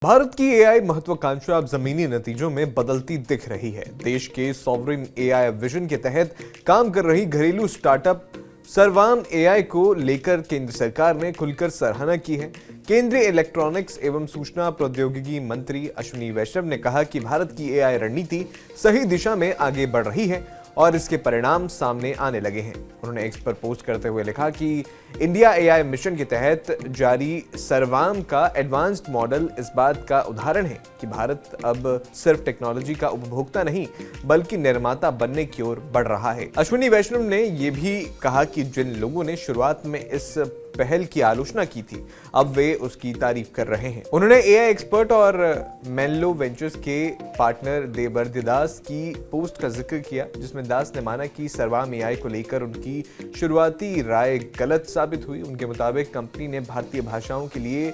भारत की एआई महत्वाकांक्षा अब जमीनी नतीजों में बदलती दिख रही है। देश के सॉवरिन एआई विजन के तहत काम कर रही घरेलू स्टार्टअप सर्वाम एआई को लेकर केंद्र सरकार ने खुलकर सराहना की है। केंद्रीय इलेक्ट्रॉनिक्स एवं सूचना प्रौद्योगिकी मंत्री अश्विनी वैष्णव ने कहा कि भारत की एआई रणनीति सही दिशा में आगे बढ़ रही है और इसके परिणाम सामने आने लगे हैं। उन्होंने एक्स पर पोस्ट करते हुए लिखा कि इंडिया एआई मिशन के तहत जारी सर्वाम का एडवांस्ड मॉडल इस बात का उदाहरण है कि भारत अब सिर्फ टेक्नोलॉजी का उपभोक्ता नहीं बल्कि निर्माता बनने की ओर बढ़ रहा है। अश्विनी वैष्णव ने यह भी कहा कि जिन लोगों ने शुरुआत में इस पहल की आलोचना की थी अब वे उसकी तारीफ कर रहे हैं। उन्होंने एआई एक्सपर्ट और मेनलो वेंचर्स के पार्टनर देवर्दी दास की पोस्ट का जिक्र किया, जिसमें दास ने माना कि सर्वाम एआई को लेकर उनकी शुरुआती राय गलत साबित हुई। उनके मुताबिक कंपनी ने भारतीय भाषाओं के लिए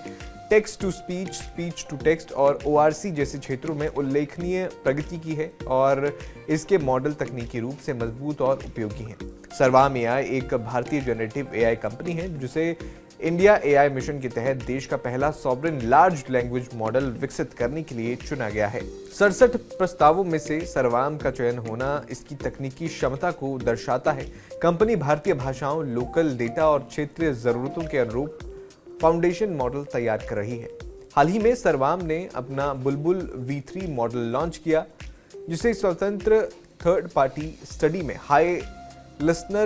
text to speech, speech to text और ओआरसी जैसे क्षेत्रों में उल्लेखनीय प्रगति की है और इसके मॉडल तकनीकी रूप से मजबूत और उपयोगी हैं। सर्वाम एआई एक भारतीय जनरेटिव एआई कंपनी है जिसे इंडिया एआई मिशन के तहत देश का पहला सॉवरेन लार्ज लैंग्वेज मॉडल विकसित करने के लिए चुना गया है। 67 प्रस्तावों में से सर्वाम का चयन होना इसकी तकनीकी क्षमता को दर्शाता है। कंपनी भारतीय भाषाओं, लोकल डेटा और क्षेत्रीय जरूरतों के अनुरूप फाउंडेशन मॉडल तैयार कर रही है। हाल ही में सर्वाम ने अपना बुलबुल V3 मॉडल लॉन्च किया, जिसे स्वतंत्र थर्ड पार्टी स्टडी में हाई लिसनर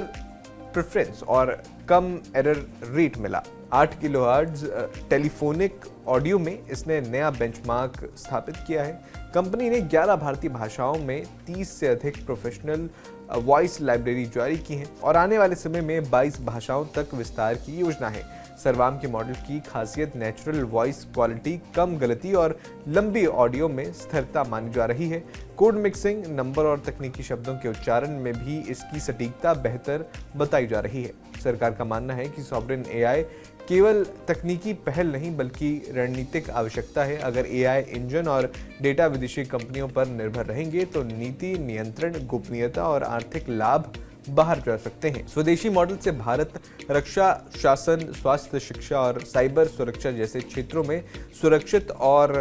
प्रेफरेंस और कम एरर रेट मिला। 8 किलोहर्ट्ज टेलीफोनिक ऑडियो में इसने नया बेंचमार्क स्थापित किया है। कंपनी ने 11 भारतीय भाषाओं में 30 से अधिक प्रोफेशनल वॉइस लाइब्रेरी जारी की है और आने वाले समय में 22 भाषाओं तक विस्तार की योजना है। सर्वाम के मॉडल की खासियत नेचुरल वॉइस क्वालिटी, कम गलती और लंबी ऑडियो में स्थिरता मानी जा रही है। कोड मिक्सिंग, नंबर और तकनीकी शब्दों के उच्चारण में भी इसकी सटीकता बेहतर बताई जा रही है। सरकार का मानना है कि सॉवरेन एआई केवल तकनीकी पहल नहीं बल्कि रणनीतिक आवश्यकता है। अगर एआई इंजन और डेटा विदेशी कंपनियों पर निर्भर रहेंगे तो नीति, नियंत्रण, गोपनीयता और आर्थिक लाभ बाहर जा सकते हैं। स्वदेशी मॉडल से भारत रक्षा, शासन, स्वास्थ्य, शिक्षा और साइबर सुरक्षा जैसे क्षेत्रों में सुरक्षित और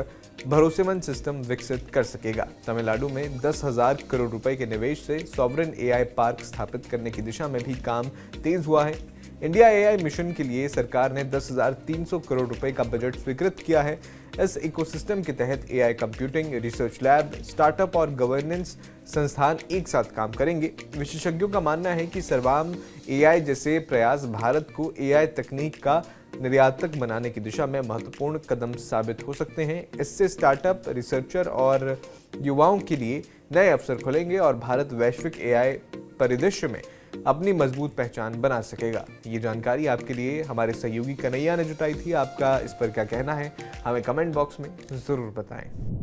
भरोसेमंद सिस्टम विकसित कर सकेगा। तमिलनाडु में 10,000 करोड़ रुपए के निवेश से सॉवरेन एआई पार्क स्थापित करने की दिशा में भी काम तेज हुआ है। इंडिया एआई मिशन के लिए सरकार ने 10,300 करोड़ रुपए का बजट स्वीकृत किया है। इस इकोसिस्टम के तहत AI computing, research lab, startup और गवर्नेंस संस्थान एक साथ काम करेंगे। विशेषज्ञों का मानना है कि सर्वाम एआई जैसे प्रयास भारत को एआई तकनीक का निर्यातक बनाने की दिशा में महत्वपूर्ण कदम साबित हो सकते हैं। इससे स्टार्टअप, रिसर्चर और युवाओं के लिए नए अवसर खुलेंगे और भारत वैश्विक एआई परिदृश्य में अपनी मजबूत पहचान बना सकेगा। ये जानकारी आपके लिए हमारे सहयोगी कन्हैया ने जुटाई थी। आपका इस पर क्या कहना है हमें कमेंट बॉक्स में जरूर बताएं।